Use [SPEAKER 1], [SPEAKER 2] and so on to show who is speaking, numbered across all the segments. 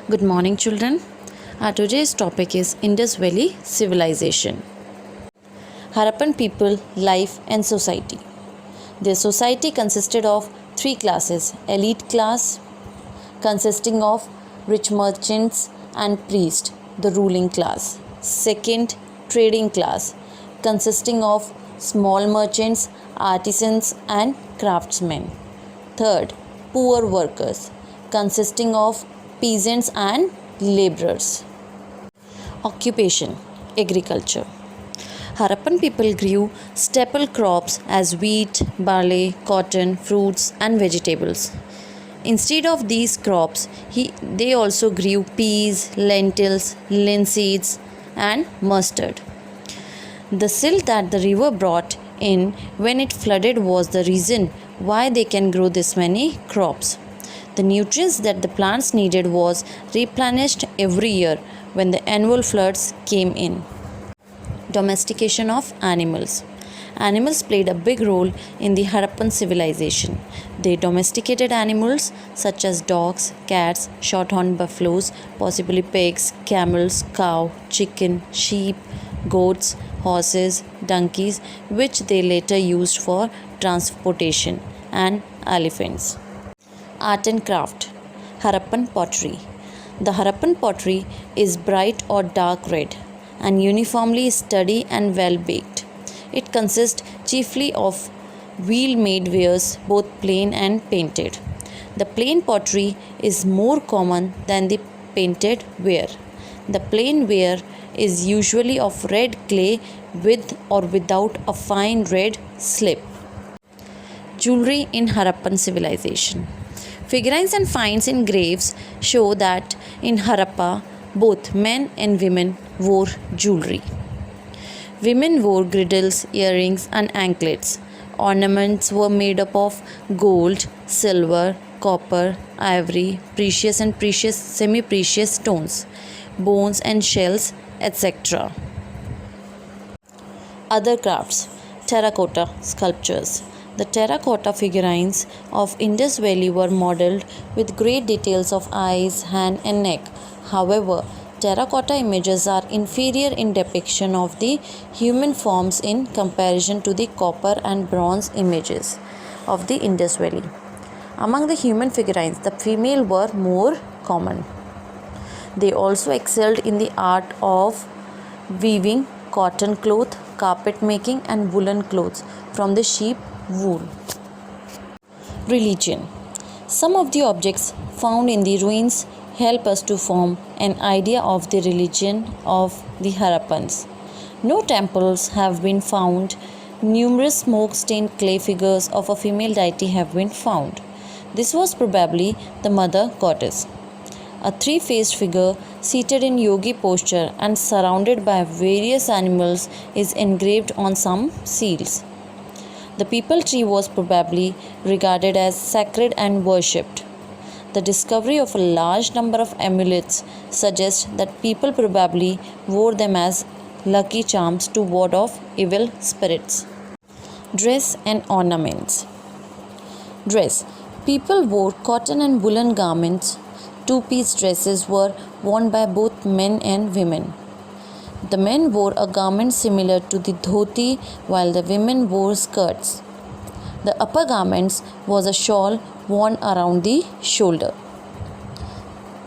[SPEAKER 1] Good morning, children. Our today's topic is Indus Valley Civilization. Harappan people, life and society. Their society consisted of three classes: elite class, consisting of rich merchants and priests, the ruling class; second, trading class, consisting of small merchants, artisans, and craftsmen; third, poor workers, consisting of peasants and laborers. Occupation: agriculture. Harappan people grew staple crops as wheat, barley, cotton, fruits, and vegetables. Instead of these crops, they also grew peas, lentils, linseeds, and mustard. The silt that the river brought in when it flooded was the reason why they can grow this many crops. The nutrients that the plants needed was replenished every year when the annual floods came in. Domestication of animals. Animals played a big role in the Harappan civilization. They domesticated animals such as dogs, cats, shorthorn buffaloes, possibly pigs, camels, cow, chicken, sheep, goats, horses, donkeys, which they later used for transportation, and elephants. Art and craft. Harappan pottery. The Harappan pottery is bright or dark red and uniformly sturdy and well baked. It consists chiefly of wheel made wares, both plain and painted. The plain pottery is more common than the painted ware. The plain ware is usually of red clay with or without a fine red slip. Jewellery in Harappan civilization. Figurines and finds in graves show that in Harappa, both men and women wore jewellery. Women wore girdles, earrings, and anklets. Ornaments were made up of gold, silver, copper, ivory, precious and semi-precious stones, bones and shells, etc. Other crafts. Terracotta sculptures. The terracotta figurines of Indus Valley were modelled with great details of eyes, hand, and neck. However, terracotta images are inferior in depiction of the human forms in comparison to the copper and bronze images of the Indus Valley. Among the human figurines, the female were more common. They also excelled in the art of weaving cotton cloth, carpet making, and woolen clothes from the sheep wool. Religion. Some of the objects found in the ruins help us to form an idea of the religion of the Harappans. No temples have been found. Numerous smoke-stained clay figures of a female deity have been found. This was probably the mother goddess. A three-faced figure seated in yogi posture and surrounded by various animals is engraved on some seals. The peepal tree was probably regarded as sacred and worshipped. The discovery of a large number of amulets suggests that people probably wore them as lucky charms to ward off evil spirits. Dress and ornaments. Dress. People wore cotton and woolen garments. Two-piece dresses were worn by both men and women. The men wore a garment similar to the dhoti while the women wore skirts. The upper garments was a shawl worn around the shoulder.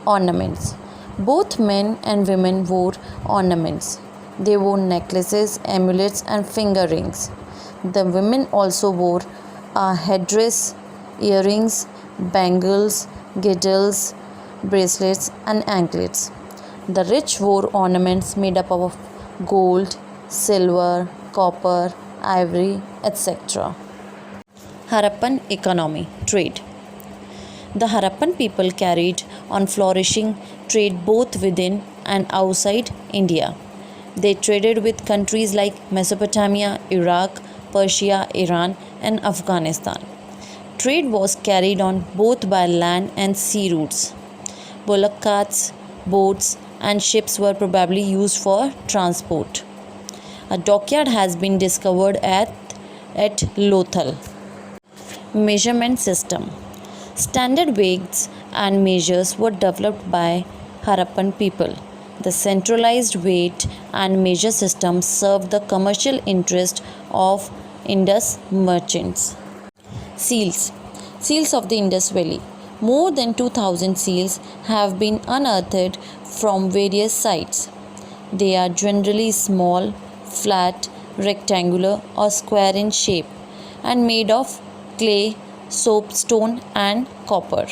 [SPEAKER 1] Ornaments. Both men and women wore ornaments. They wore necklaces, amulets, and finger rings. The women also wore a headdress, earrings, bangles, girdles, bracelets, and anklets. The rich wore ornaments made up of gold, silver, copper, ivory, etc. Harappan economy, trade. The Harappan people carried on flourishing trade both within and outside India. They traded with countries like Mesopotamia, Iraq, Persia, Iran, and Afghanistan. Trade was carried on both by land and sea routes. Bullock carts, boats, and ships were probably used for transport. A dockyard has been discovered at Lothal. Measurement system. Standard weights and measures were developed by Harappan people. The centralized weight and measure system served the commercial interest of Indus merchants. Seals. Seals of the Indus Valley. More than 2000 seals have been unearthed from various sites. They are generally small, flat, rectangular, or square in shape and made of clay, soapstone, and copper.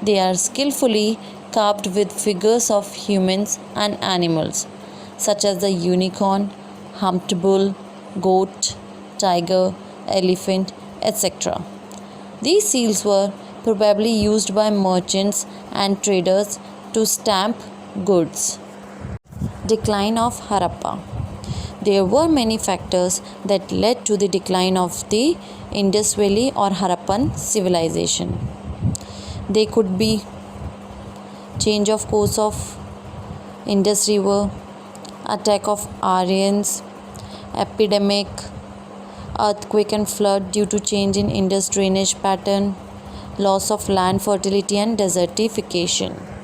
[SPEAKER 1] They are skillfully carved with figures of humans and animals, such as the unicorn, humped bull, goat, tiger, elephant, etc. These seals were probably used by merchants and traders to stamp goods. Decline of Harappa. There were many factors that led to the decline of the Indus Valley or Harappan civilization. They could be change of course of Indus River, attack of Aryans, epidemic, earthquake and flood due to change in Indus drainage pattern, loss of land fertility and desertification.